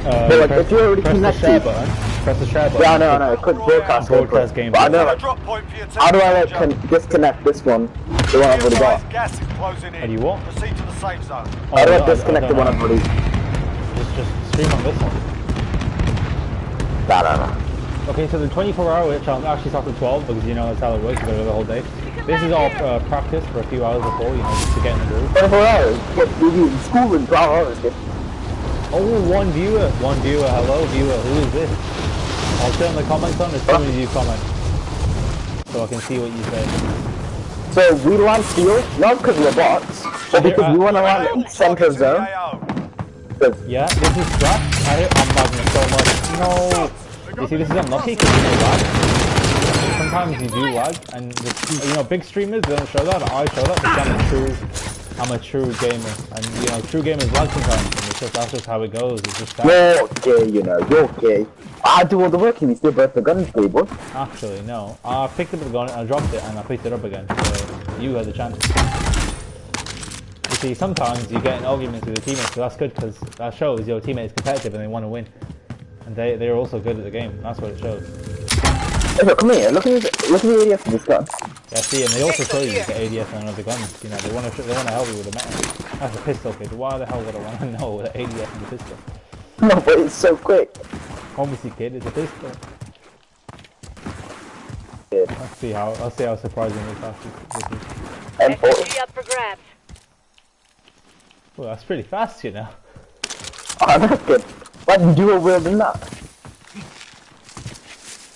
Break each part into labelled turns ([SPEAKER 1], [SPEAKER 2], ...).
[SPEAKER 1] But like, if you're already
[SPEAKER 2] press the share button.
[SPEAKER 1] Yeah, I know, quick broadcast
[SPEAKER 2] game.
[SPEAKER 1] But I know, like, how do I like disconnect this one, the one I've already got?
[SPEAKER 2] How do you what?
[SPEAKER 3] Proceed to the safe zone.
[SPEAKER 1] How do I disconnect the one I've already?
[SPEAKER 2] Just stream on this one.
[SPEAKER 1] Nah.
[SPEAKER 2] Okay, so the 24-hour challenge actually starts at 12 because you know that's how it works. You got to go the whole day. This is all practice for a few hours before, you know, just to get in the groove.
[SPEAKER 1] 24 hours? What, we do in school in 12 hours, kid.
[SPEAKER 2] Oh, one viewer. Hello, viewer. Who is this? I'll turn the comments on as soon as you comment, so I can see what you say. So
[SPEAKER 1] we land steal, not because we're bots, but because we want to land in center zone.
[SPEAKER 2] Yeah, this is strat. I'm lagging so much. No. You see, this is unlucky because you know lag. Sometimes you do lag, and you know, big streamers don't show that. I show that because I'm a true gamer, and you know, true gamers lag sometimes. And that's just how it goes. It's just that.
[SPEAKER 1] You're okay, you know. You're okay. I do all the work, and you still break the gun, boy.
[SPEAKER 2] Actually, no. I picked up the gun, I dropped it, and I picked it up again. So you had the chance. You see, sometimes you get in arguments with your teammates, so that's good because that shows your teammate is competitive and they want to win. And they're also good at the game. That's what it shows.
[SPEAKER 1] Hey, look, come here. Look at the ADS of this gun.
[SPEAKER 2] Yeah, see, and they also show you the ADS and other guns. You know, they want to help you with the meta. That's a pistol, kid. Why the hell would I want to know the ADS and the pistol?
[SPEAKER 1] No, but it's so quick.
[SPEAKER 2] Obviously, kid, it's a pistol.
[SPEAKER 1] Good.
[SPEAKER 2] Let's see how surprisingly fast this is.
[SPEAKER 4] SMG up for grabs.
[SPEAKER 2] Well, that's pretty fast, you know.
[SPEAKER 1] Oh, that's good. Why didn't you do a wheel than that?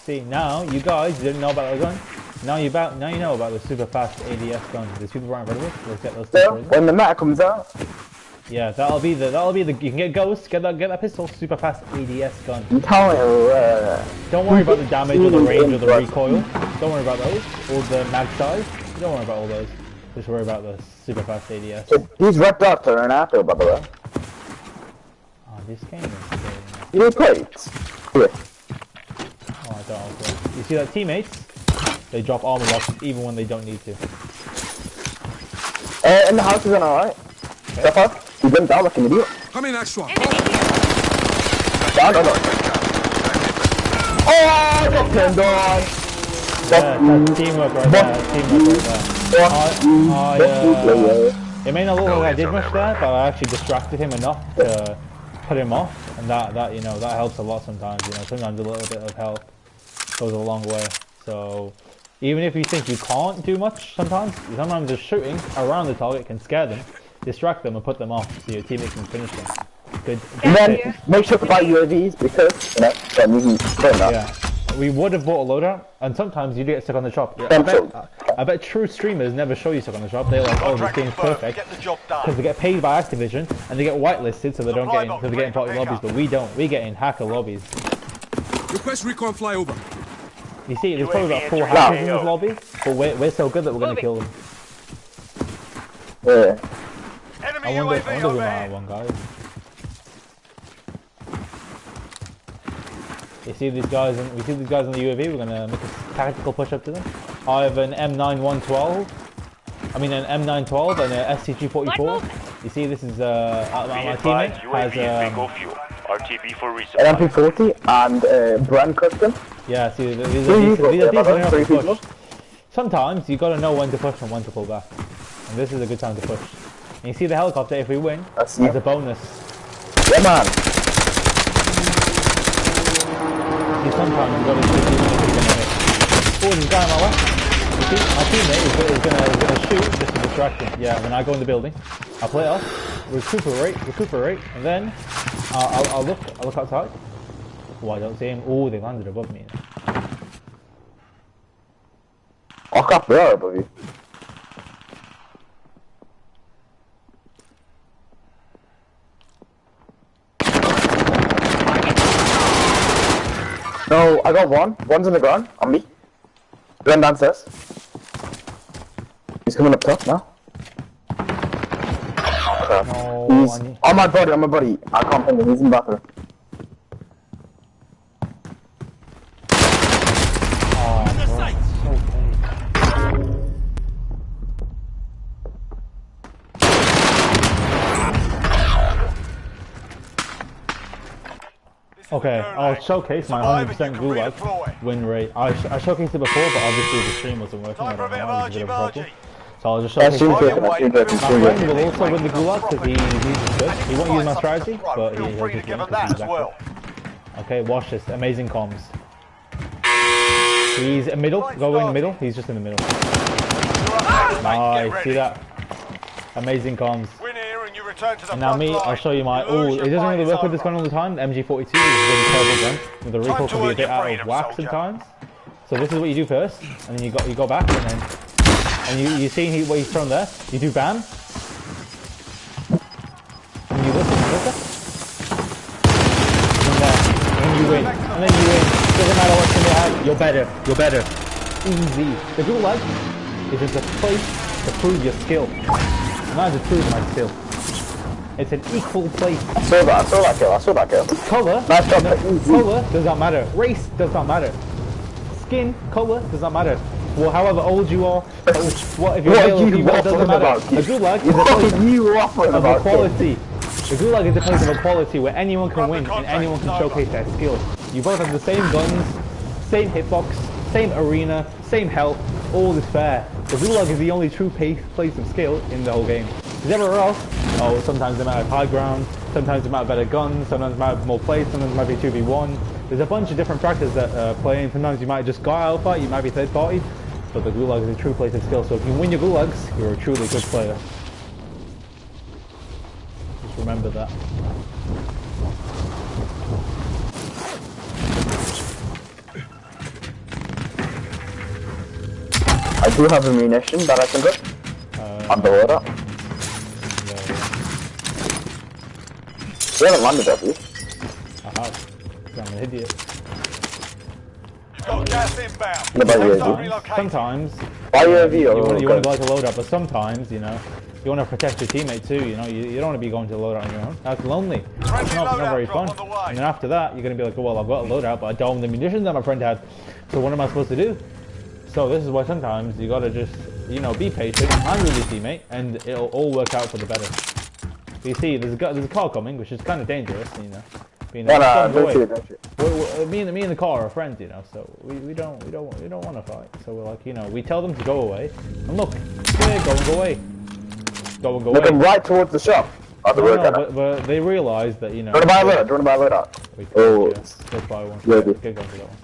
[SPEAKER 2] See, now you guys didn't know about the gun. Now you know about the super fast ADS gun. The super bright red. Let's get those.
[SPEAKER 1] So, when the map comes out.
[SPEAKER 2] Yeah, that'll be the you can get Ghost, get that pistol, super fast ADS gun.
[SPEAKER 1] I'm telling you,
[SPEAKER 2] don't worry about the damage or the range or the recoil. Don't worry about those. Or the mag size. Don't worry about all those. Just worry about the super fast ADS.
[SPEAKER 1] These red dots are an apple, by the way.
[SPEAKER 2] Oh, this game is scary.
[SPEAKER 1] You need plates? Yeah.
[SPEAKER 2] Oh, I don't also. You see that teammates? They drop armor blocks even when they don't need to.
[SPEAKER 1] And the house is alright. Step up. You went down like an idiot.
[SPEAKER 5] Come in, next one.
[SPEAKER 1] No. Oh, I got pinned on.
[SPEAKER 2] Yeah, that's teamwork right there. Teamwork right there. It may not look like I did much there, but I actually distracted him enough to put him off, and that you know, that helps a lot sometimes. You know, sometimes a little bit of help goes a long way. So even if you think you can't do much, sometimes just shooting around the target can scare them, distract them, and put them off, so your teammate can finish them. Good.
[SPEAKER 1] And then make sure to buy UAVs because you know, then you can put them up.
[SPEAKER 2] Yeah. We would have bought a loadout, and sometimes you do get stuck on the shop. I bet true streamers never show you stuck on the shop. They're like, oh, this game's perfect, because they get paid by Activision, and they get whitelisted, so they don't get in, so they get in party lobbies. But we don't. We get in hacker lobbies.
[SPEAKER 5] Request recon flyover.
[SPEAKER 2] You see, there's probably about 4 hackers in this lobby, but we're so good that we're gonna kill them.
[SPEAKER 1] Yeah.
[SPEAKER 2] I wonder if we might have one, guys. We see these guys on the UAV. We're gonna make a tactical push up to them. I have an M9112. I mean an M912 and a STG44. You see, this is my teammate has
[SPEAKER 3] RTB for resupply.
[SPEAKER 1] An MP40 and brand custom.
[SPEAKER 2] Yeah, see, these are decent enough to push. Sometimes you gotta know when to push and when to pull back, and this is a good time to push. And you see the helicopter. If we win, as a bonus.
[SPEAKER 1] Yeah, man.
[SPEAKER 2] Sometimes you've got to shoot even if you're going to hit. Oh, there's a guy on my left. You see, my teammate is going to shoot just to distract him. Yeah, when I go in the building, I'll play it off, recuperate, and then I'll look outside. Oh, I don't see him. Oh, they landed above me.
[SPEAKER 1] I can't be above you. No, I got one. One's on the ground, on me. Run downstairs. He's coming up top now.
[SPEAKER 2] No,
[SPEAKER 1] he's on my body, I can't find him, he's in the bathroom.
[SPEAKER 2] Oh, bro, it's so big. Okay, I'll showcase my 100% gulag win rate. I showcased it before, but obviously the stream wasn't working. I don't know, it was a bit of a problem. So I'll just showcase it. My friend will also win the gulag because he's good. He won't use my strategy, but he'll just win because he's better. Okay, watch this. Amazing comms. He's in middle. Go in the middle. He's just in the middle. Nice. See that? Amazing comms. And now me, I'll show you my... Oh, it doesn't really work with this gun all the time. The MG42 is a really terrible gun. The recoil can be a bit out of whack sometimes. So this is what you do first, and then you go back, and then... And you see what he's thrown there? You do BAM. And you listen. And you win. And then you win. Doesn't matter what's in your head. You're better. Easy. The gulag is just a place to prove your skill. Not to prove my skill. It's an equal place.
[SPEAKER 1] I saw that kill.
[SPEAKER 2] Color,
[SPEAKER 1] Nice job,
[SPEAKER 2] color does not matter. Race does not matter. Skin, color does not matter. Well, however old you are, what if you're male or female, doesn't matter. The gulag is a place of equality. The gulag is a place of equality where anyone can win and anyone can showcase their skill. You both have the same guns, same hitbox, same arena, same health, all is fair. The gulag is the only true place of skill in the whole game. Because everywhere else, oh, sometimes they might have high ground, sometimes they might have better guns, sometimes they might have more plays, sometimes it might be 2v1. There's a bunch of different factors that play in. Sometimes you might just go out fight, you might be third party, but the gulag is a true place of skill. So if you win your gulags, you're a truly good player. Just remember that.
[SPEAKER 1] I do have ammunition that I can put on the water. You haven't landed, have you?
[SPEAKER 2] I have. I'm an idiot. Sometimes you want to go like a loadout, but sometimes, you know, you want to protect your teammate too, you know, you don't want to be going to the loadout on your own. That's lonely. It's not very fun. And then after that, you're going to be like, oh, well, I've got a loadout, but I don't have the munitions that my friend had. So what am I supposed to do? So this is why sometimes you got to just, you know, be patient, handle your teammate, and it'll all work out for the better. You see, there's a car coming, which is kind of dangerous, you know. You know, don't shoot. Me and the car are friends, you know, so we don't want to fight. So we're like, you know, we tell them to go away, and look, yeah, go away. Go away.
[SPEAKER 1] Looking right towards the shop.
[SPEAKER 2] But they realise that, you know.
[SPEAKER 1] Do you want to buy a loadout? Oh,
[SPEAKER 2] let's buy one.
[SPEAKER 1] Yeah,
[SPEAKER 2] get going for that one.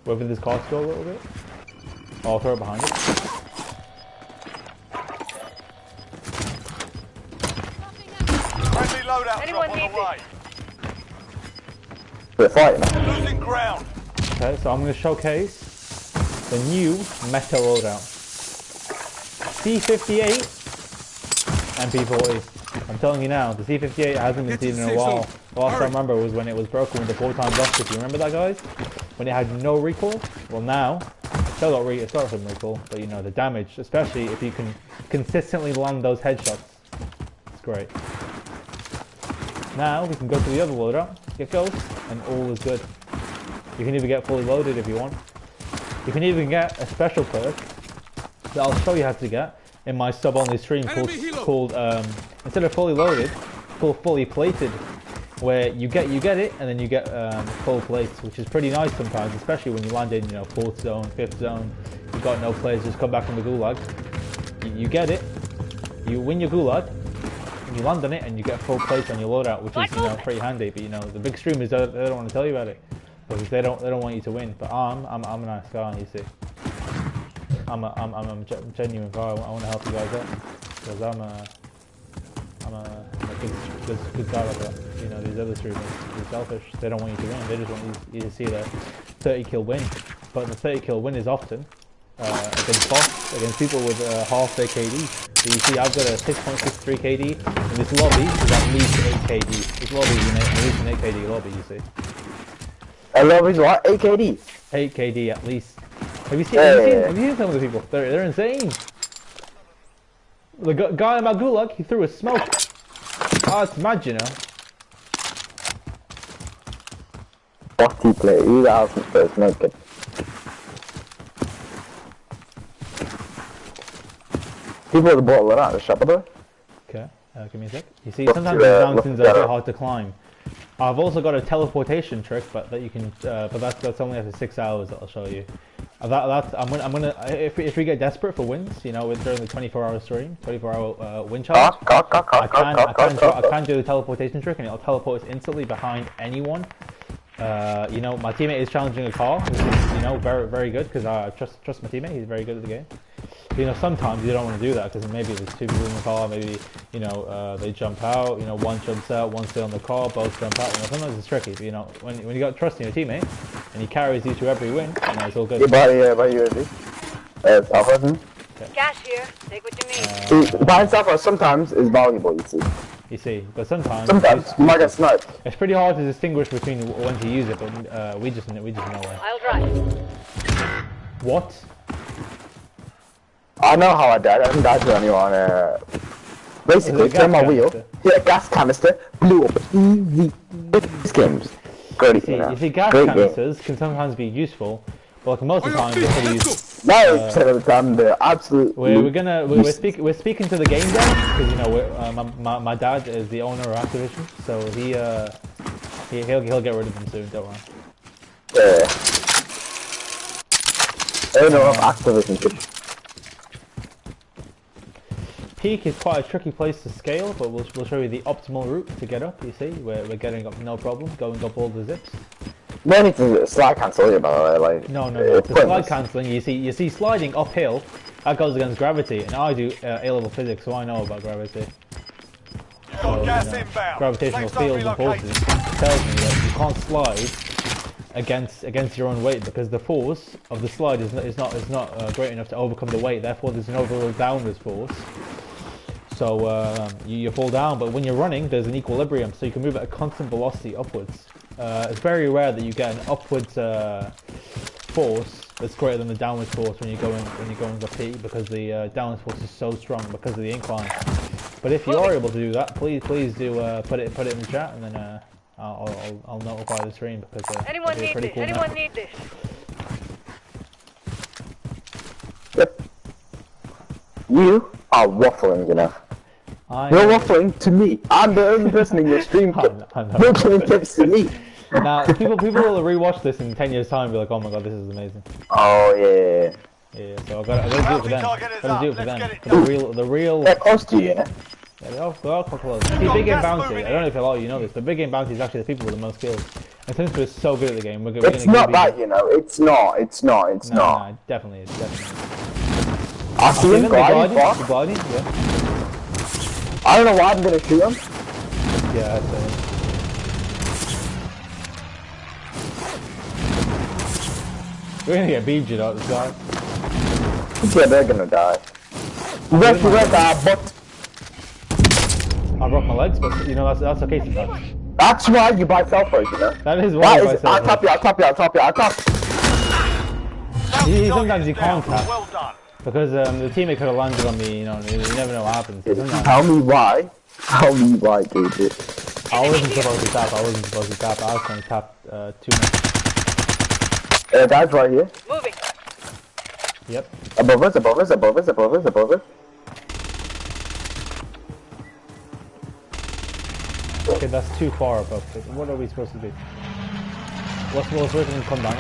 [SPEAKER 2] Whether this car go a little bit, I'll throw it behind it.
[SPEAKER 4] Anyone need it?
[SPEAKER 1] We're fighting.
[SPEAKER 3] Losing ground.
[SPEAKER 2] Okay, so I'm going to showcase the new meta loadout. C58 and P40. I'm telling you now, the C58 hasn't been seen in a while. The last time I remember was when it was broken with the 4-time blast. If you remember that, guys? When it had no recoil? Well, now, it's got some recoil, but you know, the damage, especially if you can consistently land those headshots, it's great. Now we can go to the other loadout, get ghost, and all is good. You can even get fully loaded if you want. You can even get a special perk that I'll show you how to get in my sub-only stream called instead of fully loaded, fully plated, where you get it and then you get full plates, which is pretty nice sometimes, especially when you land in, you know, 4th zone, 5th zone, you've got no players just come back from the gulag. You get it, you win your gulag, you land on it and you get full plates on your loadout, which is, you know, pretty handy. But you know, the big streamers they don't want to tell you about it because they don't want you to win. But I'm a nice guy, you see. I'm a genuine guy. I want to help you guys out because I'm a good guy like that. You know, these other streamers, they're selfish. They don't want you to win. They just want you to see the 30 kill win. But the 30 kill win is often against bots, against people with half their KD. So you see, I've got a 6.63 KD, and this lobby is at least 8 KD. This lobby is at least an 8 KD lobby, you see.
[SPEAKER 1] A lobby's what? 8 KD?
[SPEAKER 2] 8 KD at least. Have you seen some of the people? They're insane. The guy in my gulag, he threw a smoke. Oh, it's mad, you know.
[SPEAKER 1] What he play? He's out first naked. People at the bottle are at the shop, though.
[SPEAKER 2] Okay. Give me a sec. You see, sometimes the mountains are a bit hard to climb. I've also got a teleportation trick, but that you can, but that's only after 6 hours that I'll show you. I'm gonna if we get desperate for wins, you know, during the 24-hour stream, 24-hour win challenge, I can do the teleportation trick, and it'll teleport us instantly behind anyone. You know, my teammate is challenging a car, which is, you know, very good, because I trust my teammate. He's very good at the game. But, you know, sometimes you don't want to do that because maybe there's 2 people in the car. Maybe, you know, they jump out. You know, one jumps out, one's still on the car, both jump out. You know, sometimes it's tricky. But, you know, when you got trust in your teammate and he carries you to every win, you know, it's all good.
[SPEAKER 1] By UAV. Southwest.
[SPEAKER 4] Cash here. Take what you need.
[SPEAKER 1] Buying Southwest sometimes is valuable.
[SPEAKER 2] You see, but sometimes
[SPEAKER 1] you might get sniped.
[SPEAKER 2] It's pretty hard to distinguish between when to use it, but we just know it.
[SPEAKER 4] I'll drive.
[SPEAKER 2] What?
[SPEAKER 1] I know how I died. I didn't die to anyone. Basically, turned my wheel, hit a gas canister, blew up. Easy. This game's great.
[SPEAKER 2] You see, gas canisters can sometimes be useful, but like most of the time they're pretty useful.
[SPEAKER 1] 90% of the time, they're absolute.
[SPEAKER 2] We're speaking to the game guy because, you know, my dad is the owner of Activision, so he'll get rid of them soon. Don't worry.
[SPEAKER 1] Yeah. Owner of Activision.
[SPEAKER 2] Peak is quite a tricky place to scale, but we'll show you the optimal route to get up. You see, we're getting up no problem, going up all the zips.
[SPEAKER 1] No need to slide cancel you, by the way. Like,
[SPEAKER 2] no. The slide cancelling, you see sliding uphill, that goes against gravity, and I do A-level physics, so I know about gravity. So, gravitational fields and forces tells me that you can't slide against your own weight because the force of the slide is not great enough to overcome the weight. Therefore, there's an overall downwards force. So you fall down, but when you're running, there's an equilibrium, so you can move at a constant velocity upwards. It's very rare that you get an upwards force that's greater than the downwards force when you're going up P, because the downwards force is so strong because of the incline. But if you are able to do that, please do put it in the chat, and then I'll notify the stream, because
[SPEAKER 4] anyone need
[SPEAKER 2] pretty
[SPEAKER 4] this?
[SPEAKER 2] cool
[SPEAKER 4] Anyone
[SPEAKER 2] map.
[SPEAKER 4] need this?
[SPEAKER 1] Yep. You are waffling, you know. You're waffling to me. I'm the only person in your stream. You're giving tips to me.
[SPEAKER 2] Now, people will rewatch this in 10 years' time and be like, oh my god, this is amazing.
[SPEAKER 1] Oh, yeah.
[SPEAKER 2] Yeah, so I've got to do it for them. I've got to do it for them. The real...
[SPEAKER 1] They're close to you, yeah?
[SPEAKER 2] Yeah, they're all quite close. See, Big Game Bounty, I don't know if a lot of you know this, but Big Game Bounty is actually the people with the most kills. And since we're so good at the game, we're going to...
[SPEAKER 1] It's not that, you know. It's not. No,
[SPEAKER 2] it definitely is.
[SPEAKER 1] I see him gliding.
[SPEAKER 2] Yeah.
[SPEAKER 1] I don't know why I'm going to shoot him.
[SPEAKER 2] Yeah, that's it. We're going to get beamed, you know, this guy.
[SPEAKER 1] Yeah, they're going to die. You read that, but...
[SPEAKER 2] I broke my legs, but, you know, that's okay sometimes.
[SPEAKER 1] That's why you buy self-first, you know?
[SPEAKER 2] That is why you buy self-first.
[SPEAKER 1] I'll top you.
[SPEAKER 2] Sometimes you can't tap. Well done. Because the teammate could have landed on me, you know, you never know what happens.
[SPEAKER 1] Tell me why, dude.
[SPEAKER 2] I wasn't supposed to tap, I was going to tap 2 minutes.
[SPEAKER 1] Guys right here.
[SPEAKER 4] Moving.
[SPEAKER 2] Yep.
[SPEAKER 1] Above us.
[SPEAKER 2] Okay, that's too far above. What are we supposed to do? What's working in come down?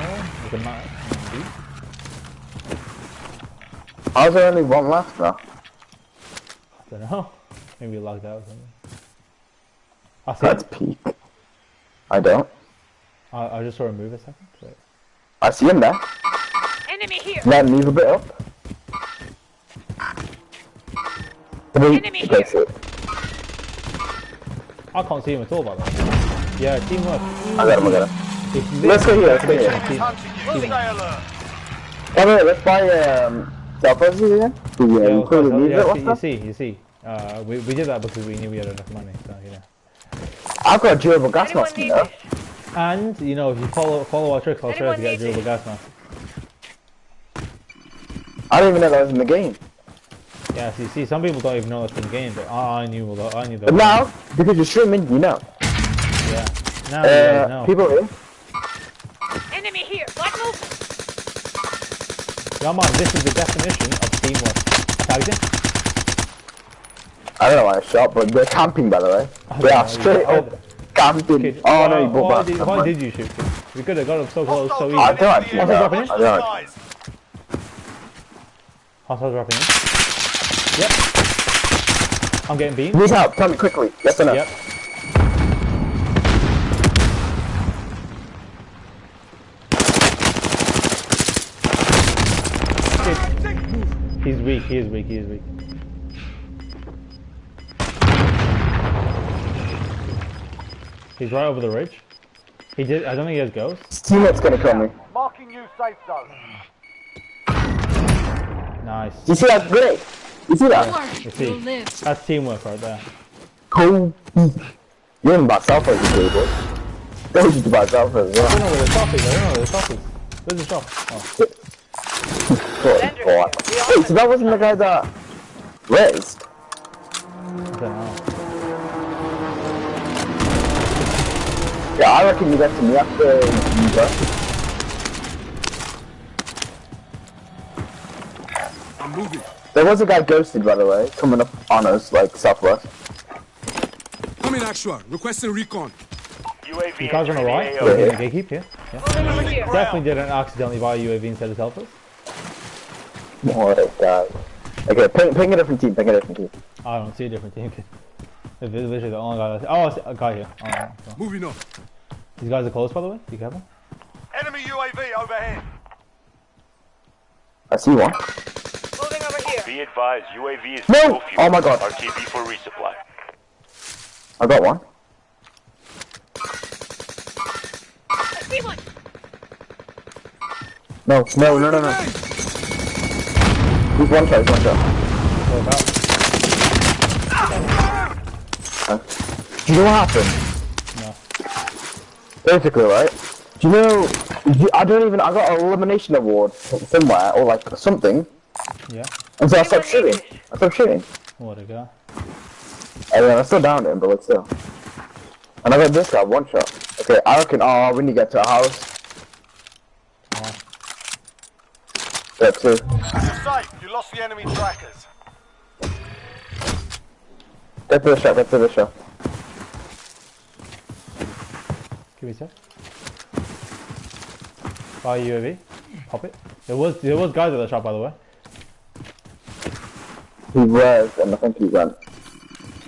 [SPEAKER 1] How's there only one left now?
[SPEAKER 2] I don't know. Maybe logged out or something. I see
[SPEAKER 1] That's peak. I don't.
[SPEAKER 2] I just saw him move a second. Wait.
[SPEAKER 1] I see him there.
[SPEAKER 4] Enemy here.
[SPEAKER 1] Let him move a bit up.
[SPEAKER 4] Enemy here.
[SPEAKER 2] I can't see him at all, by the way. Yeah, teamwork.
[SPEAKER 1] I got him. Let's go here. Alright, let's buy self-first again.
[SPEAKER 2] You see. We did that because we knew we had enough money, so you know.
[SPEAKER 1] I've got a durable gas mask, you know.
[SPEAKER 2] And you know, if you follow our tricks, I'll show you to get a durable gas mask.
[SPEAKER 1] I didn't even know that was in the game.
[SPEAKER 2] Yeah, so you see, some people don't even know that's in the game, but I knew that.
[SPEAKER 1] But now, because you're streaming, you know.
[SPEAKER 2] Yeah. Now you guys know.
[SPEAKER 1] People here.
[SPEAKER 4] Enemy here. Black move.
[SPEAKER 2] Come on, this is the definition of teamwork. Tagged in.
[SPEAKER 1] I don't know why I shot, but they're camping, by the way. They are straight up camping.
[SPEAKER 2] Okay,
[SPEAKER 1] Oh no, you bought back.
[SPEAKER 2] why did you shoot? We could have got him so close, so easy.
[SPEAKER 1] I don't actually know.
[SPEAKER 2] Dropping in?
[SPEAKER 1] I don't actually.
[SPEAKER 2] Hostiles dropping in. Yep. I'm getting beamed.
[SPEAKER 1] Who's out? Tell me quickly. Yes or no?
[SPEAKER 2] Yep. He's weak, he is weak, he is weak. He's right over the ridge. I don't think he has ghosts.
[SPEAKER 1] His teammate's gonna kill me.
[SPEAKER 3] Marking you safe zone.
[SPEAKER 2] Nice.
[SPEAKER 1] You see that? Great. You see that?
[SPEAKER 2] You see, that's teamwork right there.
[SPEAKER 1] Cool. You're in by self as you boy. Don't you by self as
[SPEAKER 2] I don't know where the top is, I don't know where the top is. Where's the shop? Oh.
[SPEAKER 1] Wait, so that wasn't the guy that raised?
[SPEAKER 2] I don't know.
[SPEAKER 1] Yeah, I reckon you got to me after you got.
[SPEAKER 5] I'm moving.
[SPEAKER 1] There was a guy ghosted, by the way, coming up on us, like southwest.
[SPEAKER 5] Coming actual. Requesting recon.
[SPEAKER 3] UAV.
[SPEAKER 2] You guys on the right?
[SPEAKER 3] AO.
[SPEAKER 2] Yeah. Gatekeep, yeah.
[SPEAKER 4] Moving over here.
[SPEAKER 2] Definitely didn't accidentally buy a UAV instead of selfless.
[SPEAKER 1] What a guy. Okay, ping a different team, ping a different team.
[SPEAKER 2] I don't see a different team. It's literally the only guy that's... Oh, I see a guy here. Oh, so.
[SPEAKER 5] Moving up.
[SPEAKER 2] These guys are close, by the way. Be careful.
[SPEAKER 3] Enemy UAV overhead.
[SPEAKER 1] I see one.
[SPEAKER 4] Moving over here.
[SPEAKER 3] Be advised, UAV is
[SPEAKER 1] No!
[SPEAKER 3] fuel fuel.
[SPEAKER 1] Oh my god.
[SPEAKER 3] RTB for resupply.
[SPEAKER 1] I got one.
[SPEAKER 4] I see one.
[SPEAKER 1] No. He's one shot,
[SPEAKER 2] Go back.
[SPEAKER 1] Do you know what happened?
[SPEAKER 2] No.
[SPEAKER 1] Basically, right? Do you know, I got an elimination award somewhere, or like something,
[SPEAKER 2] Yeah.
[SPEAKER 1] and so I stopped shooting.
[SPEAKER 2] What a guy.
[SPEAKER 1] And then I still downed him, but like still. And I got this guy, one shot. Okay, I reckon, we need to get to a house.
[SPEAKER 2] Oh.
[SPEAKER 1] Yeah, two.
[SPEAKER 3] You're safe. You lost the enemy trackers.
[SPEAKER 1] Get to the shop.
[SPEAKER 2] Give me a sec. Buy UAV. Pop it. There was guys at the shop, by the way.
[SPEAKER 1] He was, and I think he went.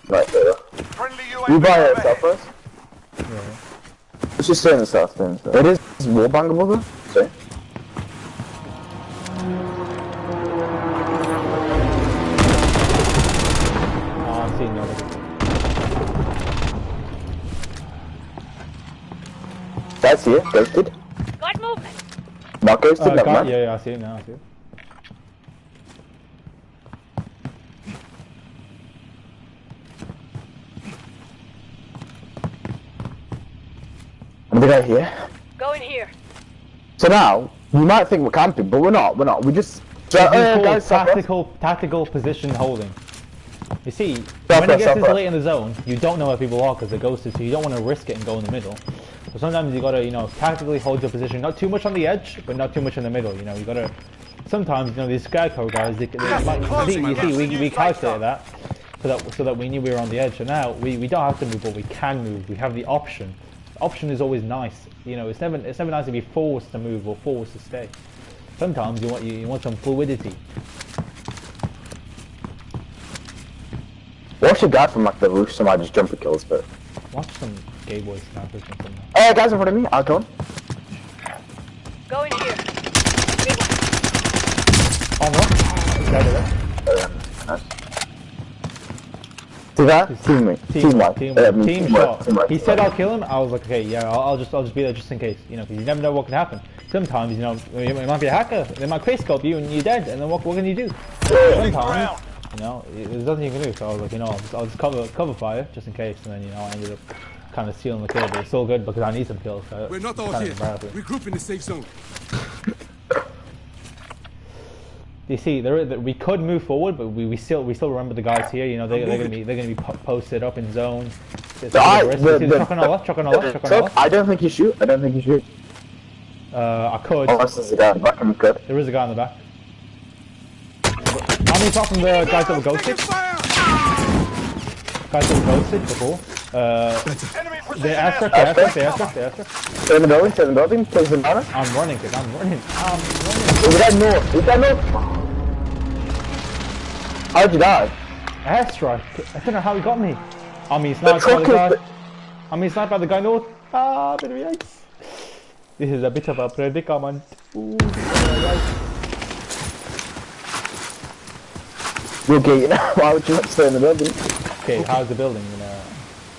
[SPEAKER 1] Right there.
[SPEAKER 3] Friendly UAV
[SPEAKER 1] You buy it
[SPEAKER 3] overhead.
[SPEAKER 1] yourself first?
[SPEAKER 2] Yeah.
[SPEAKER 1] Let's just stay in the south, It is wallbangable though? Sorry.
[SPEAKER 2] Oh, I'm seeing nobody.
[SPEAKER 1] That's here, ghosted.
[SPEAKER 4] Got movement.
[SPEAKER 1] Not ghosted, never
[SPEAKER 2] Guy,
[SPEAKER 1] mind.
[SPEAKER 2] yeah, I see it now, I see it.
[SPEAKER 1] And the guy here.
[SPEAKER 4] Go in here.
[SPEAKER 1] So now, you might think we're camping, but we're not. We just...
[SPEAKER 2] This is
[SPEAKER 1] guys,
[SPEAKER 2] called tactical position holding. You see, when it gets this late in the zone, you don't know where people are because they're ghosted, so you don't want to risk it and go in the middle. So sometimes you gotta, tactically hold your position, not too much on the edge, but not too much in the middle. You gotta. Sometimes, these scarecrow guys, they might. You see, we calculated that, so that we knew we were on the edge. So now we don't have to move, but we can move. We have the option. Option is always nice. It's never nice to be forced to move or forced to stay. Sometimes you want some fluidity.
[SPEAKER 1] Watch a guy from like the roof, somebody just jumper kills, but...
[SPEAKER 2] Watch some gay boys snappers or something.
[SPEAKER 1] Hey, guys in front of me, I'll come.
[SPEAKER 4] Go in here.
[SPEAKER 2] Oh no! Guy there.
[SPEAKER 1] Nice. See that? Teammate.
[SPEAKER 2] Team shot. He said I'll kill him. I was like, okay, yeah, I'll just be there just in case, because you never know what can happen. Sometimes, it might be a hacker. They might quick scope you and you're dead. And then what can you do? Sometimes, there's nothing you can do. So I was like, I'll just cover fire just in case. And then, I ended up kind of stealing the kill, but it's so good because I need some kills. So
[SPEAKER 5] We're not all here. Regroup in the safe zone.
[SPEAKER 2] You see, we could move forward, but we still remember the guys here. They're gonna be posted up in zone. Truck on our left.
[SPEAKER 1] I don't think you shoot.
[SPEAKER 2] I could.
[SPEAKER 1] Unless there's a guy in the back, I'm good.
[SPEAKER 2] There is a guy in the back. How many top from the guys that were ghosted? Guys got ghosted before.
[SPEAKER 3] Enemy
[SPEAKER 2] The
[SPEAKER 3] precision
[SPEAKER 2] airstrike,
[SPEAKER 3] airstrike.
[SPEAKER 2] the airstrike, the airstrike.
[SPEAKER 1] Stay in the building, place the banner.
[SPEAKER 2] I'm running, kid, I'm running.
[SPEAKER 1] Is that north? Is that north? How'd you die?
[SPEAKER 2] Airstrike? I don't know how he got me. I'm being sniped by the guy. I'm being sniped by the guy north. Ah, bit of yikes. This is a bit of a predicament. Ooh,
[SPEAKER 1] You're okay, you know? Why would you not stay in the building?
[SPEAKER 2] okay, how's the building in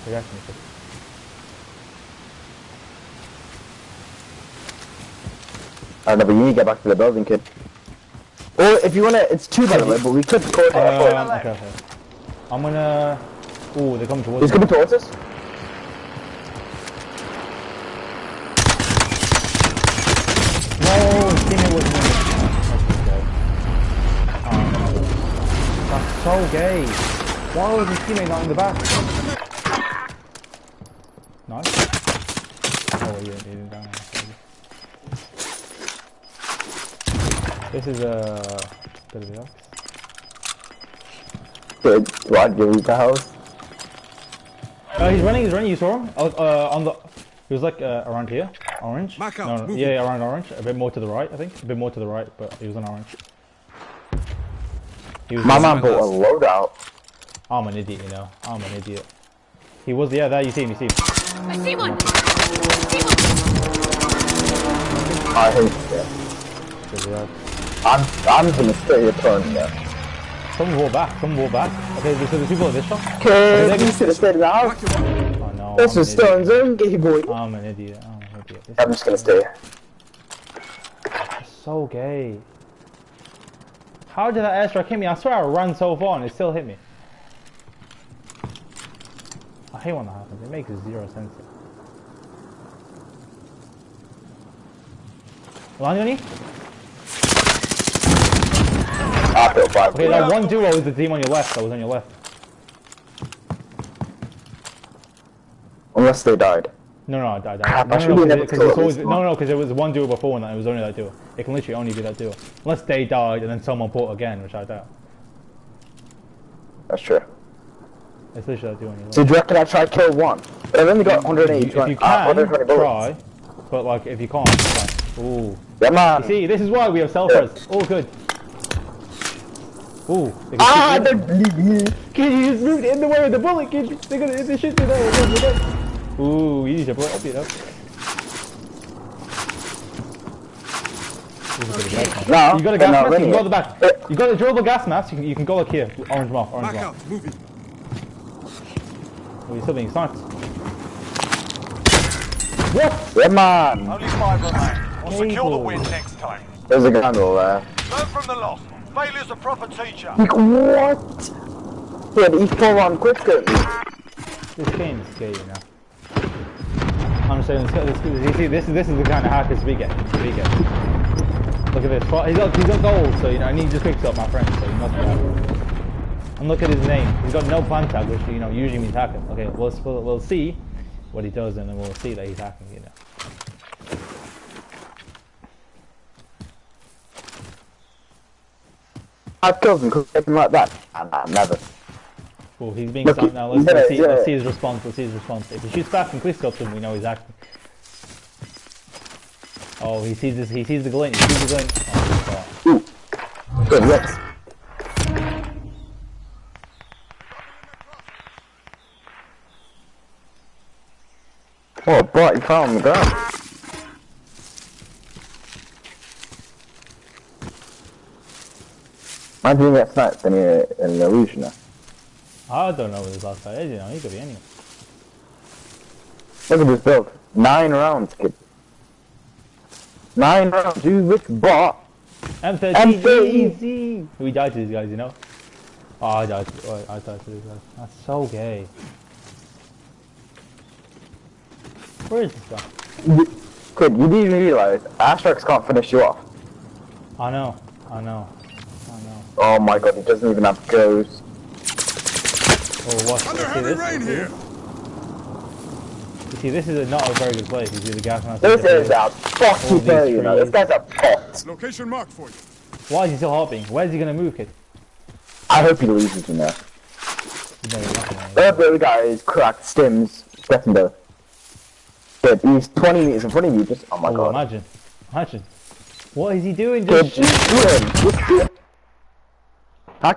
[SPEAKER 2] reaction?
[SPEAKER 1] I don't know, but you need to get back to the building, kid. Or if you wanna, it's 2 by the way, but we could call it.
[SPEAKER 2] Okay. I'm gonna. Ooh, they're coming towards us.
[SPEAKER 1] He's coming towards us.
[SPEAKER 2] No, his teammate wasn't in the That's so gay. Why was his teammate not in the back? Nice. Oh, yeah, he didn't die. This is a bit of a yikes.
[SPEAKER 1] Good. What? Give me the house.
[SPEAKER 2] He's running, you saw him? On the... He was like around here. Orange?
[SPEAKER 5] Mark out,
[SPEAKER 2] No, yeah, around orange. A bit more to the right, I think. A bit more to the right, but he was on orange. He was
[SPEAKER 1] My man bought a loadout.
[SPEAKER 2] I'm an idiot, you know. I'm an idiot. He was, yeah, there, you see him,
[SPEAKER 4] I see one!
[SPEAKER 1] I hate it. I'm gonna stay here turn there.
[SPEAKER 2] Someone walk back, Okay, so there's people at this shop?
[SPEAKER 1] Okay, you should have stayed in the house.
[SPEAKER 2] Oh no,
[SPEAKER 1] This is Stone's own gay boy.
[SPEAKER 2] I'm an idiot.
[SPEAKER 1] I'm just gonna stay here.
[SPEAKER 2] It's so gay. How did that airstrike hit me? I swear I ran so far and it still hit me. I hate when that happens. It makes 0 sense. Land on you?
[SPEAKER 1] I feel 5.
[SPEAKER 2] Okay, that one duo is the team on your left. That was on your left.
[SPEAKER 1] Unless they died.
[SPEAKER 2] No, I died. Because it was one duo before and it was only that duo. It can literally only be that duo. Unless they died and then someone fought again, which I doubt.
[SPEAKER 1] That's true.
[SPEAKER 2] It's literally that duo on your left.
[SPEAKER 1] So do you reckon I try to kill one? I've only got 180.
[SPEAKER 2] If you can, try. But like, if you can't, fine. Ooh.
[SPEAKER 1] Yeah, man.
[SPEAKER 2] You see, this is why we have self-res. All good. Ooh.
[SPEAKER 1] Don't believe me.
[SPEAKER 2] Kid, you just moved in the way of the bullet, kid. They're gonna hit the shit to there. Ooh, you need to blow up, you know.
[SPEAKER 1] No,
[SPEAKER 2] you got a gas mask, you can go at the back. You got a durable gas mask, you can go like here. Orange mark.
[SPEAKER 5] Back out, moving.
[SPEAKER 2] Oh, you're still being sniped.
[SPEAKER 1] What? Yeah, man.
[SPEAKER 3] Only 5 remain. We'll secure the win next time.
[SPEAKER 1] There's a candle there.
[SPEAKER 3] Learn from the loss. Failure's a proper teacher.
[SPEAKER 1] Like, what? Yeah, he's full on quick at me.
[SPEAKER 2] This game is scary, you know. I'm saying, you see, this is the kind of hackers we get. Look at this. He's got gold, so you know, and he just picks up my friend, so he must be hacking. And look at his name. He's got no plant tag, which you know usually means hacking. Okay, we'll see what he does, and then we'll see that he's hacking. You know.
[SPEAKER 1] I've killed him like that. Nah, never.
[SPEAKER 2] Oh, he's being sniped now. Let's see his response. If he shoots back and quickscopes him, we know he's acting. Oh, he sees the glint. Oh,
[SPEAKER 1] ooh. Good, yes. Oh, but he fell on the ground. Imagine you get sniped and you're an illusioner.
[SPEAKER 2] I don't know what his last guy is, you know, he could be anyone.
[SPEAKER 1] Look at this build. 9 rounds, kid. 9 rounds, you rich bot.
[SPEAKER 2] M30 easy. We died to these guys, you know. Oh, I died to these guys. That's so gay. Where is this guy?
[SPEAKER 1] Kid, you didn't realize Asterix can't finish you off.
[SPEAKER 2] I know.
[SPEAKER 1] Oh my god, he doesn't even have goes.
[SPEAKER 2] Oh, what?
[SPEAKER 5] Under heavy rain here.
[SPEAKER 2] You see, this is not a very good place. You see the gas mask.
[SPEAKER 1] This is a fucking play, you know. This guy's a pot.
[SPEAKER 5] Location marked for you.
[SPEAKER 2] Why is he still hopping? Where's he gonna move, kid?
[SPEAKER 1] I hope he loses, you know.
[SPEAKER 2] You know,
[SPEAKER 1] The guy is cracked, stims, secondary. But he's 20 meters in front of you, just, oh my god.
[SPEAKER 2] Imagine. What is he doing?
[SPEAKER 1] Just
[SPEAKER 2] Just
[SPEAKER 1] shoot him. How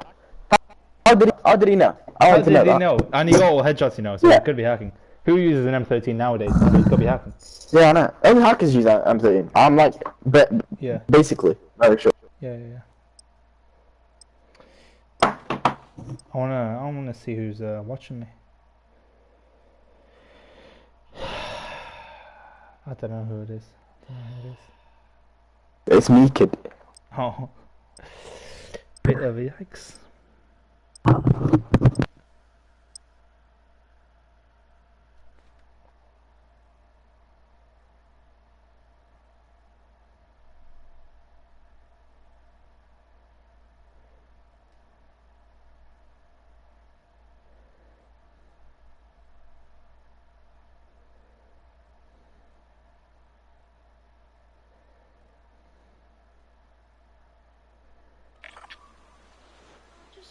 [SPEAKER 1] did he know?
[SPEAKER 2] How did he know? And he got all headshots, you know, so
[SPEAKER 1] Yeah.
[SPEAKER 2] he could be hacking. Who uses an M13 nowadays? He could be hacking.
[SPEAKER 1] Yeah, I know. Only hackers use that M13. I'm like,
[SPEAKER 2] Yeah.
[SPEAKER 1] basically, very sure.
[SPEAKER 2] Yeah. I wanna see who's watching me. I don't know who it is.
[SPEAKER 1] It's me, kid.
[SPEAKER 2] Oh, bit of yikes.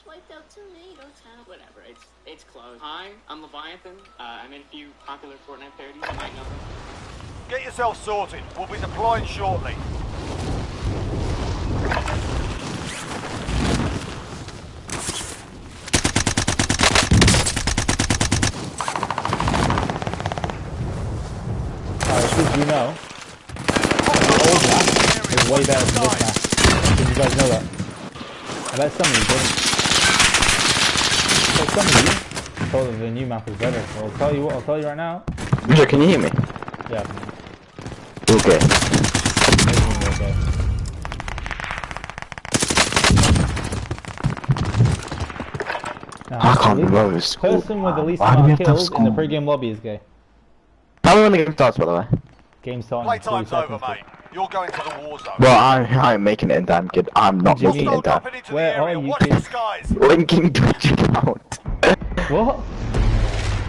[SPEAKER 6] Wiped out tomato town. Whatever, it's closed. Hi, I'm Leviathan. I'm in a few popular Fortnite parodies. You might know them.
[SPEAKER 3] Get yourself sorted. We'll be deploying shortly.
[SPEAKER 2] Did you know? The old map is way better than this map. Did you guys know that? I bet some of you didn't. But some of you thought that the new map was better. Well, I'll tell you what, I'll tell you right now.
[SPEAKER 1] Richard, can you hear me?
[SPEAKER 2] Yeah.
[SPEAKER 1] Okay.
[SPEAKER 2] Okay.
[SPEAKER 1] I can't remember the school.
[SPEAKER 2] Person with the least amount of kills in the pre-game lobby is gay.
[SPEAKER 1] How long the game starts, by the way?
[SPEAKER 2] Game starting.
[SPEAKER 3] Playtime's over, mate. You're going to the war zone.
[SPEAKER 1] Well, I am making it in time, kid. I'm not
[SPEAKER 2] What do
[SPEAKER 1] making
[SPEAKER 2] you
[SPEAKER 1] it
[SPEAKER 2] mean?
[SPEAKER 1] in time.
[SPEAKER 3] Dropping into
[SPEAKER 2] Where
[SPEAKER 3] the
[SPEAKER 2] are
[SPEAKER 3] area.
[SPEAKER 2] you,
[SPEAKER 3] Watch
[SPEAKER 2] kid?
[SPEAKER 3] the skies.
[SPEAKER 1] Linking Twitch account.
[SPEAKER 2] What?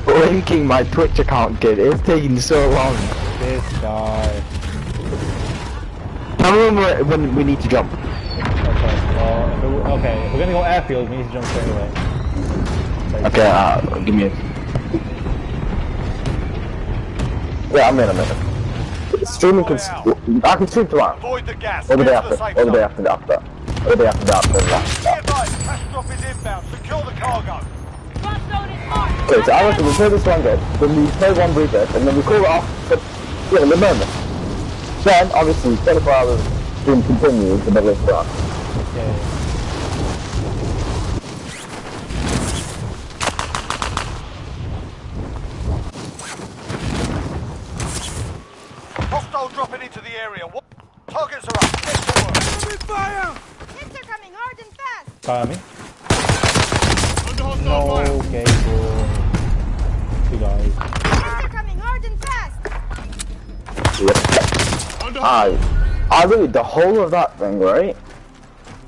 [SPEAKER 1] Linking my Twitch account, kid. It's taking so long.
[SPEAKER 2] This guy.
[SPEAKER 1] I remember when we need to jump.
[SPEAKER 2] Okay, well, okay, if we're gonna go airfield, we need to jump straight away.
[SPEAKER 1] Okay, give me a... Yeah, I'm in. Streaming can... I can stream tomorrow.
[SPEAKER 3] Avoid the gas.
[SPEAKER 1] Or the
[SPEAKER 3] Get
[SPEAKER 1] day
[SPEAKER 3] to the
[SPEAKER 1] after.
[SPEAKER 3] safe
[SPEAKER 1] Or the day
[SPEAKER 3] zone.
[SPEAKER 1] after that. Or the day after that.
[SPEAKER 3] Be advised, cash drop is inbound. Secure the cargo.
[SPEAKER 4] Drop zone is marked.
[SPEAKER 1] Okay, so I reckon we play this one good, then we play one reverse, and then we call it off for, in the moment. Then, obviously, 24 hours stream continues the middle of the rock.
[SPEAKER 2] Yeah.
[SPEAKER 3] Hostile dropping into the area. Targets are up. Get to work.
[SPEAKER 5] Enemy fire!
[SPEAKER 4] Hits are coming hard and fast.
[SPEAKER 2] Fire me.
[SPEAKER 5] Under hostile
[SPEAKER 2] No,
[SPEAKER 5] fire!
[SPEAKER 2] okay, cool. Two guys.
[SPEAKER 4] Hits are coming hard and fast.
[SPEAKER 5] Under
[SPEAKER 1] I read the whole of that thing, right?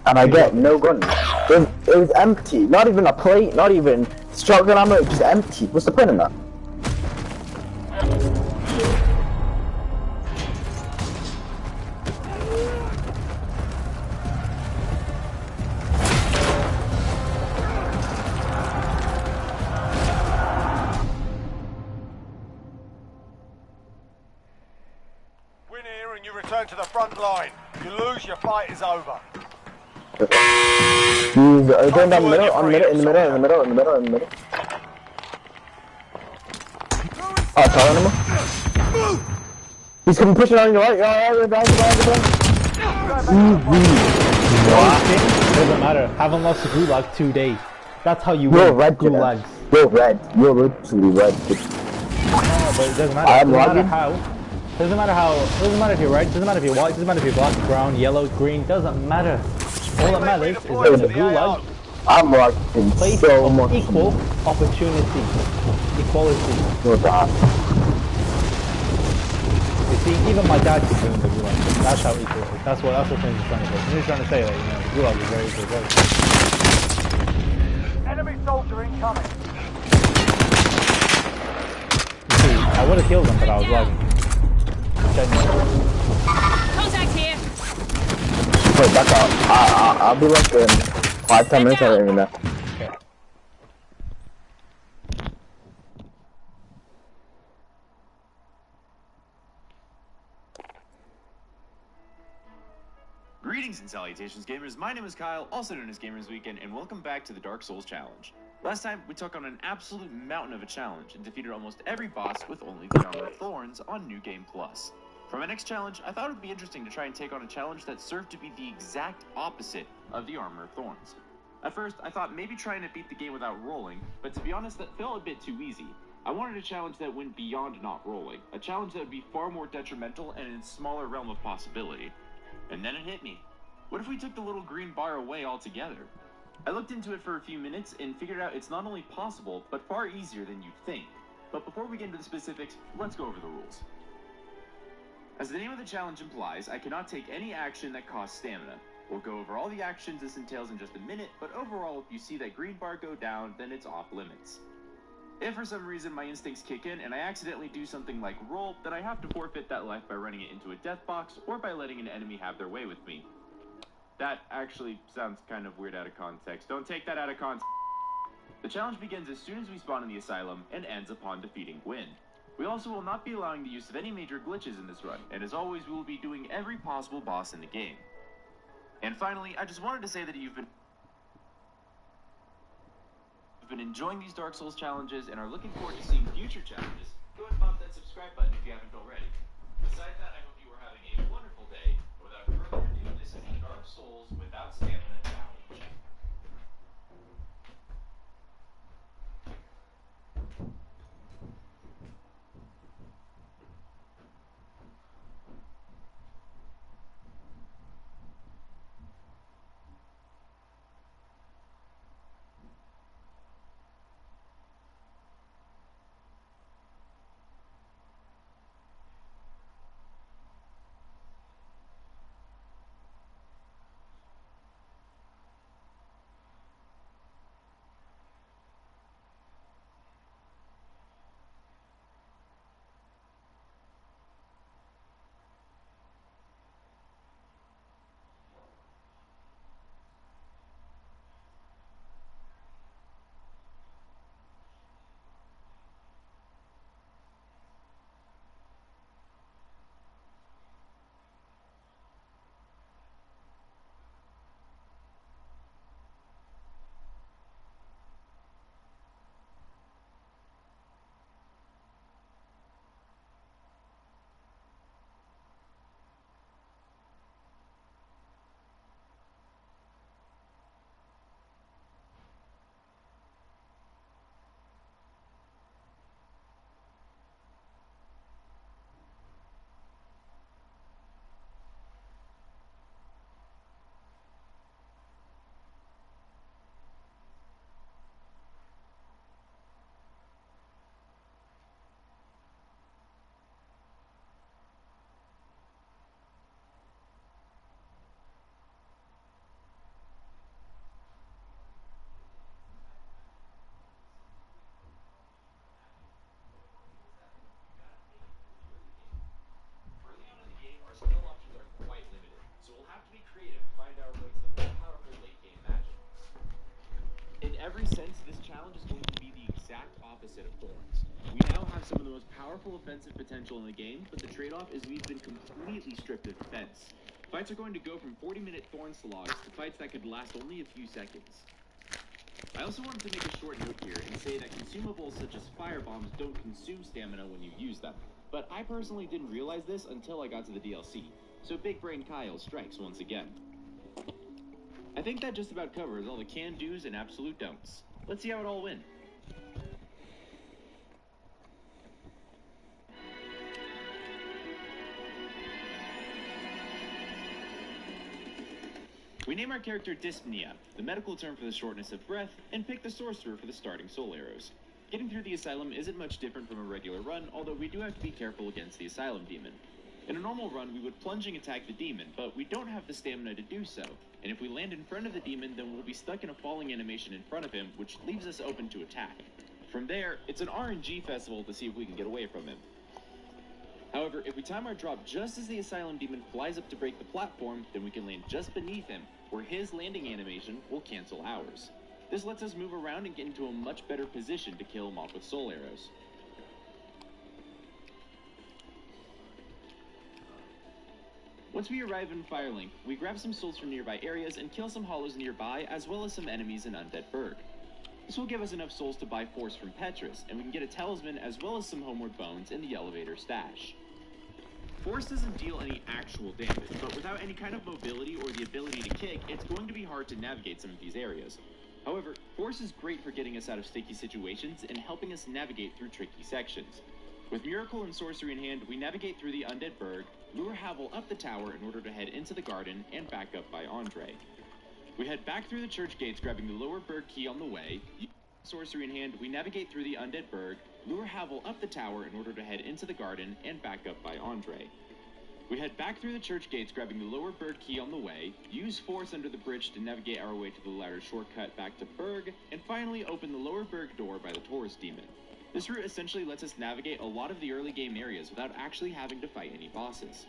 [SPEAKER 1] And I get no guns. It was empty. Not even a plate, not even shotgun ammo, just empty. What's the point in that?
[SPEAKER 3] Win here and you return to the front line. You lose, your fight is over.
[SPEAKER 1] He's going down the middle, in the middle. Oh, sorry, animal. He's coming pushing on your right, behind
[SPEAKER 2] Doesn't matter. Haven't lost a gulag 2 days. That's how you
[SPEAKER 1] You're
[SPEAKER 2] win
[SPEAKER 1] red, you know.
[SPEAKER 2] gulags.
[SPEAKER 1] You're red. You're literally red.
[SPEAKER 2] No, but it doesn't matter.
[SPEAKER 1] I'm
[SPEAKER 2] Doesn't matter
[SPEAKER 1] lagging.
[SPEAKER 2] how. Doesn't matter how. Doesn't matter if you're red. Doesn't matter if you're white. Doesn't matter if you're black, brown, yellow, green. Doesn't matter. All that matters is that in the gulag,
[SPEAKER 1] I'm rocking
[SPEAKER 2] place
[SPEAKER 1] so
[SPEAKER 2] of
[SPEAKER 1] much.
[SPEAKER 2] equal opportunity, equality.
[SPEAKER 1] You're bad.
[SPEAKER 2] You see, even my dad could win the gulag. That's how equal it is. That's what things are trying to say. He's trying to say that, you know, the gulag is very equal.
[SPEAKER 3] Enemy soldier incoming.
[SPEAKER 2] You see, I would have killed him, but I was lagging. Genuinely.
[SPEAKER 4] Contact here.
[SPEAKER 1] Wait, back up. I'll be like in 5-10 minutes. I don't even know.
[SPEAKER 2] Okay.
[SPEAKER 7] Greetings and salutations, gamers. My name is Kyle, also known as Gamers Weekend, and welcome back to the Dark Souls Challenge. Last time, we took on an absolute mountain of a challenge and defeated almost every boss with only the Armor of Thorns on New Game Plus. For my next challenge, I thought it would be interesting to try and take on a challenge that served to be the exact opposite of the Armor of Thorns. At first, I thought maybe trying to beat the game without rolling, but to be honest, that felt a bit too easy. I wanted a challenge that went beyond not rolling, a challenge that would be far more detrimental and in a smaller realm of possibility. And then it hit me. What if we took the little green bar away altogether? I looked into it for a few minutes and figured out it's not only possible, but far easier than you'd think. But before we get into the specifics, let's go over the rules. As the name of the challenge implies, I cannot take any action that costs stamina. We'll go over all the actions this entails in just a minute, but overall, if you see that green bar go down, then it's off limits. If for some reason my instincts kick in and I accidentally do something like roll, then I have to forfeit that life by running it into a death box or by letting an enemy have their way with me. That actually sounds kind of weird out of context. Don't take that out of context. The challenge begins as soon as we spawn in the asylum and ends upon defeating Gwyn. We also will not be allowing the use of any major glitches in this run, and as always we will be doing every possible boss in the game. And finally, I just wanted to say that you've been enjoying these Dark Souls challenges and are looking forward to seeing future challenges, go ahead and pop that subscribe button if you haven't already. Besides that, I hope you are having a wonderful day. Without further ado, this is the Dark Souls Without Stamina Challenge. Every sense, this challenge is going to be the exact opposite of Thorns. We now have some of the most powerful offensive potential in the game, but the trade-off is we've been completely stripped of defense. Fights are going to go from 40-minute Thorn slogs to fights that could last only a few seconds. I also wanted to make a short note here and say that consumables such as firebombs don't consume stamina when you use them, but I personally didn't realize this until I got to the DLC, so Big Brain Kyle strikes once again. I think that just about covers all the can-dos and absolute don'ts. Let's see how it all went. We name our character Dyspnea, the medical term for the shortness of breath, and pick the sorcerer for the starting soul arrows. Getting through the asylum isn't much different from a regular run, although we do have to be careful against the asylum demon. In a normal run, we would plunging attack the demon, but we don't have the stamina to do so, and if we land in front of the demon, then we'll be stuck in a falling animation in front of him, which leaves us open to attack. From there, it's an RNG festival to see if we can get away from him. However, if we time our drop just as the asylum demon flies up to break the platform, then we can land just beneath him, where his landing animation will cancel ours. This lets us move around and get into a much better position to kill him off with soul arrows. Once we arrive in Firelink, we grab some souls from nearby areas and kill some hollows nearby, as well as some enemies in Undead Berg. This will give us enough souls to buy Force from Petrus, and we can get a talisman as well as some homeward bones in the elevator stash. Force doesn't deal any actual damage, but without any kind of mobility or the ability to kick, it's going to be hard to navigate some of these areas. However, Force is great for getting us out of sticky situations and helping us navigate through tricky sections. With Miracle and Sorcery in hand, we navigate through the Undead Berg, lure Havel up the tower in order to head into the garden, and back up by Andre. We head back through the church gates, grabbing the lower Berg key on the way. Sorcery in hand, we navigate through the Undead Berg, lure Havel up the tower in order to head into the garden, and back up by Andre. We head back through the church gates, grabbing the lower Berg key on the way, use Force under the bridge to navigate our way to the ladder shortcut back to Berg, and finally open the lower Berg door by the Taurus Demon. This route essentially lets us navigate a lot of the early game areas without actually having to fight any bosses.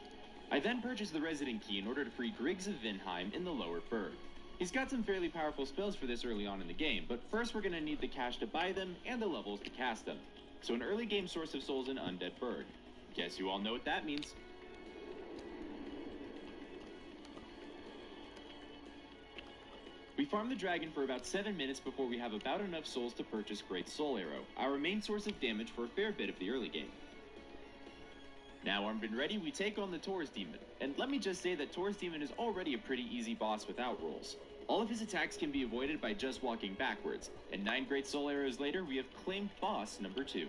[SPEAKER 7] I then purchased the Resident Key in order to free Griggs of Vinheim in the lower Berg. He's got some fairly powerful spells for this early on in the game, but first we're going to need the cash to buy them and the levels to cast them. So an early game source of souls in Undead Berg. Guess you all know what that means. We farm the dragon for about 7 minutes before we have about enough souls to purchase Great Soul Arrow, our main source of damage for a fair bit of the early game. Now armed and ready, we take on the Taurus Demon. And let me just say that Taurus Demon is already a pretty easy boss without rolls. All of his attacks can be avoided by just walking backwards, and 9 Great Soul Arrows later, we have claimed boss number 2.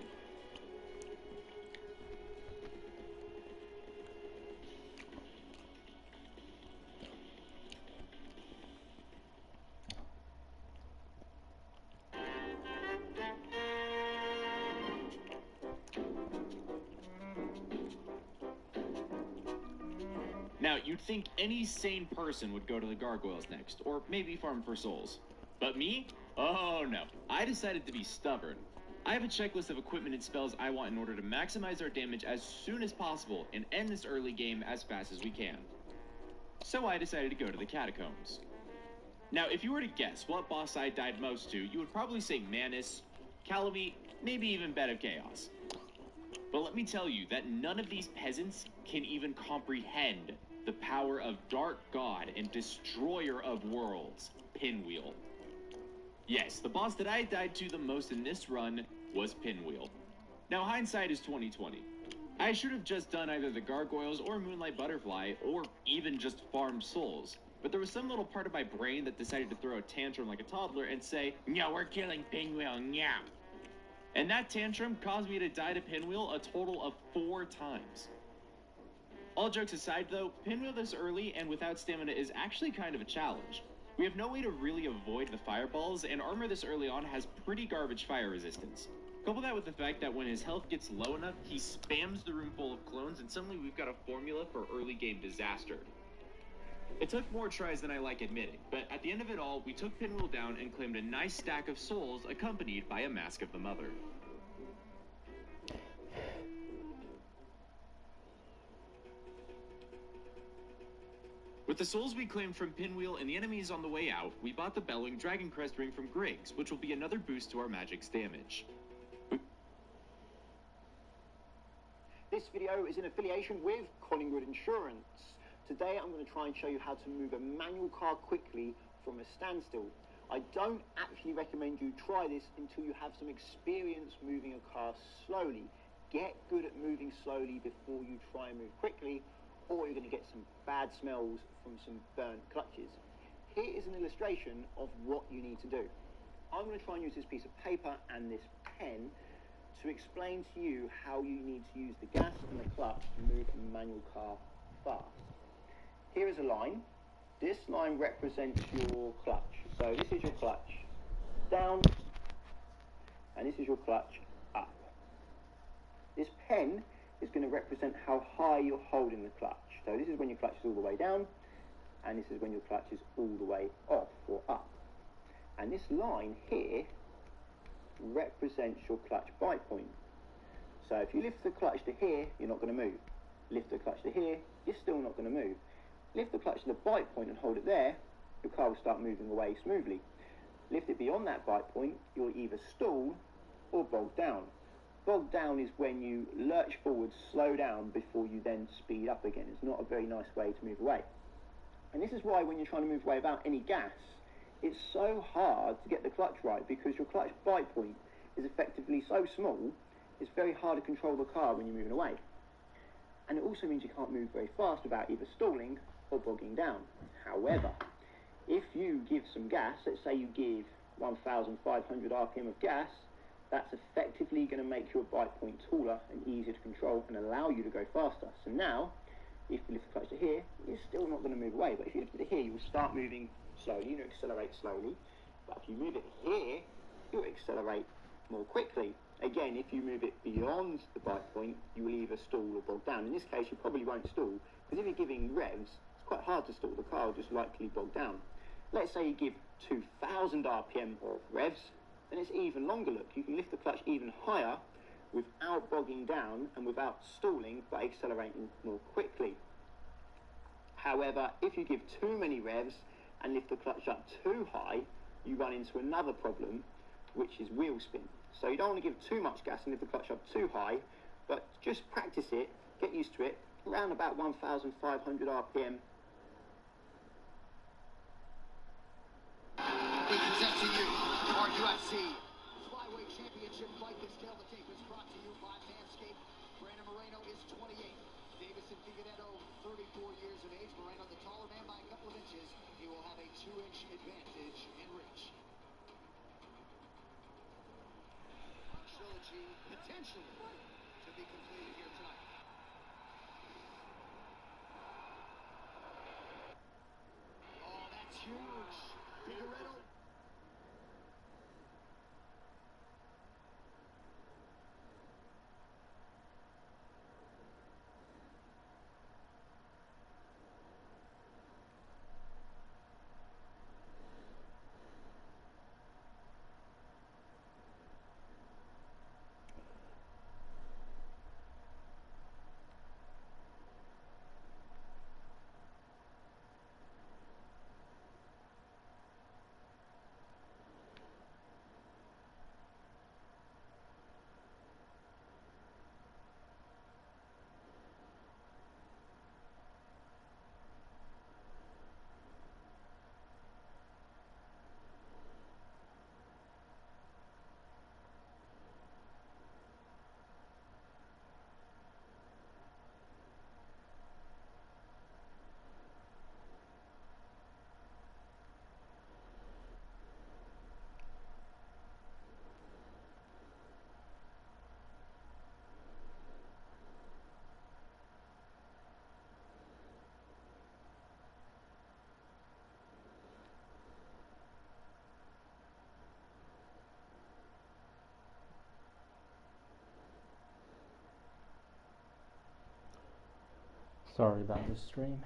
[SPEAKER 7] Now, you'd think any sane person would go to the gargoyles next, or maybe farm for souls. But me? Oh no. I decided to be stubborn. I have a checklist of equipment and spells I want in order to maximize our damage as soon as possible and end this early game as fast as we can. So I decided to go to the catacombs. Now, if you were to guess what boss I died most to, you would probably say Manus, Calamite, maybe even Bed of Chaos. But let me tell you that none of these peasants can even comprehend the power of Dark God and Destroyer of Worlds, Pinwheel. Yes, the boss that I died to the most in this run was Pinwheel. Now, hindsight is 20/20. I should have just done either the Gargoyles or Moonlight Butterfly, or even just farmed souls. But there was some little part of my brain that decided to throw a tantrum like a toddler and say, "No, we're killing Pinwheel, yeah." And that tantrum caused me to die to Pinwheel a total of 4 times. All jokes aside though, Pinwheel this early and without stamina is actually kind of a challenge. We have no way to really avoid the fireballs, and armor this early on has pretty garbage fire resistance. Couple that with the fact that when his health gets low enough, he spams the room full of clones, and suddenly we've got a formula for early game disaster. It took more tries than I like admitting, but at the end of it all, we took Pinwheel down and claimed a nice stack of souls accompanied by a Mask of the Mother. With the souls we claimed from Pinwheel and the enemies on the way out, we bought the Bellowing Dragon Crest ring from Griggs, which will be another boost to our magic's damage.
[SPEAKER 8] This video is in affiliation with Collingwood Insurance. Today I'm going to try and show you how to move a manual car quickly from a standstill. I don't actually recommend you try this until you have some experience moving a car slowly. Get good at moving slowly before you try and move quickly, or you're going to get some bad smells from some burnt clutches. Here is an illustration of what you need to do. I'm going to try and use this piece of paper and this pen to explain to you how you need to use the gas and the clutch to move a manual car fast. Here is a line. This line represents your clutch. So this is your clutch down, and this is your clutch up. This pen is going to represent how high you're holding the clutch. So this is when your clutch is all the way down, and this is when your clutch is all the way off or up. And this line here represents your clutch bite point. So if you lift the clutch to here, you're not going to move. Lift the clutch to here, you're still not going to move. Lift the clutch to the bite point and hold it there, your car will start moving away smoothly. Lift it beyond that bite point, you'll either stall or bolt down. bog down is when you lurch forward, slow down before you then speed up again. It's not a very nice way to move away. And this is why when you're trying to move away without any gas, it's so hard to get the clutch right, because your clutch bite point is effectively so small, it's very hard to control the car when you're moving away. And it also means you can't move very fast without either stalling or bogging down. However, if you give some gas, let's say you give 1,500 RPM of gas, that's effectively going to make your bite point taller and easier to control and allow you to go faster. So now, if you lift the clutch to here, you're still not going to move away. But if you lift it to here, you will start moving slowly, you accelerate slowly. But if you move it here, you'll accelerate more quickly. Again, if you move it beyond the bite point, you will either stall or bog down. In this case, you probably won't stall, because if you're giving revs, it's quite hard to stall. The car will just likely bog down. Let's say you give 2,000 RPM of revs, then it's even longer look. You can lift the clutch even higher without bogging down and without stalling, but accelerating more quickly. However, if you give too many revs and lift the clutch up too high, you run into another problem, which is wheel spin. So you don't want to give too much gas and lift the clutch up too high, but just practice it, get used to it, around about 1,500 RPM.
[SPEAKER 9] We present to you our UFC Flyweight Championship fight. This tale of the tape is brought to you by Manscaped. Brandon Moreno is 28. Davison Figueiredo, 34 years of age. Moreno, the taller man by a couple of inches. He will have a 2-inch advantage in reach. Trilogy potentially to be completed here tonight. Oh, that's huge. Figueiredo.
[SPEAKER 2] Sorry about the stream.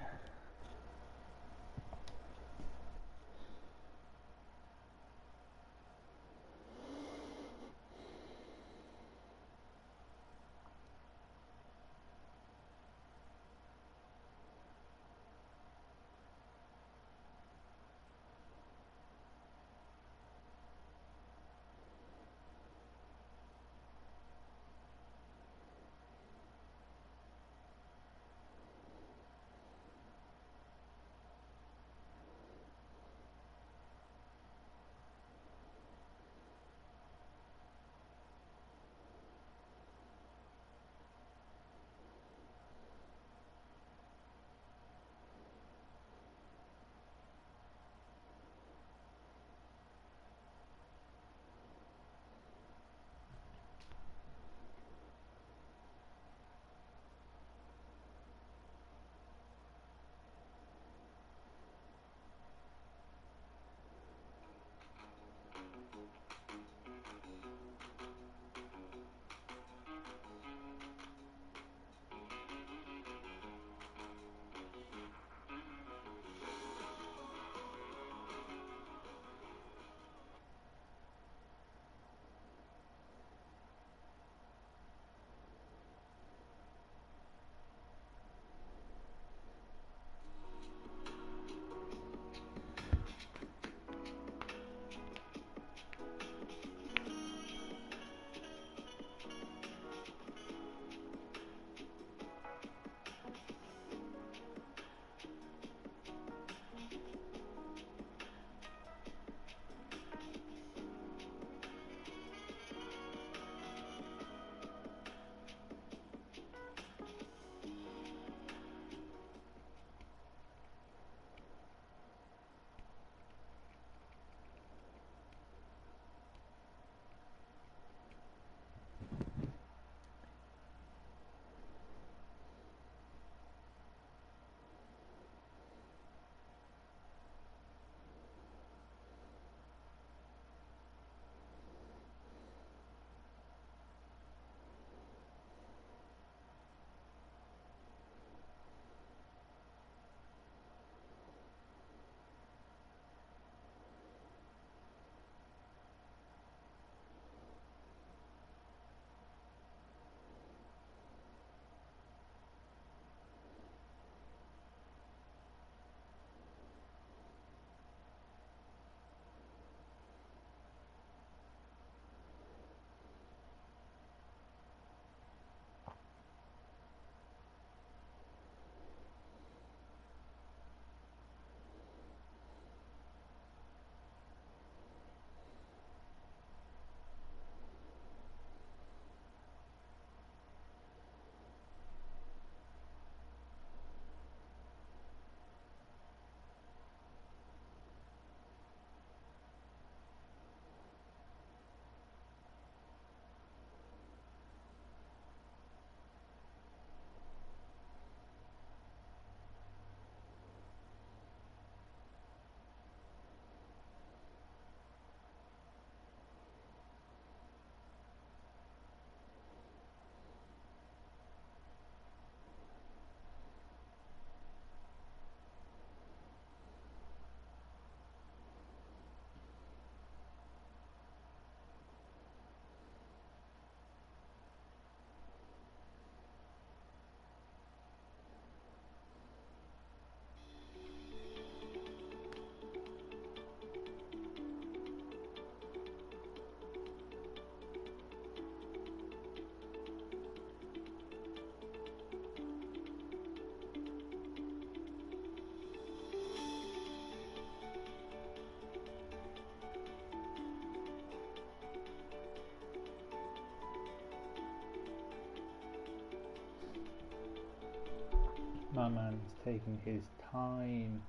[SPEAKER 2] My man's taking his time.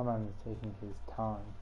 [SPEAKER 2] man's taking his time.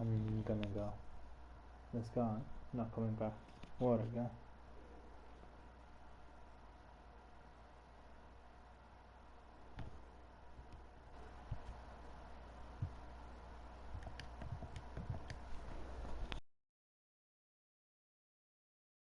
[SPEAKER 2] I'm gonna go. It's gone. Not coming back. Where'd it go?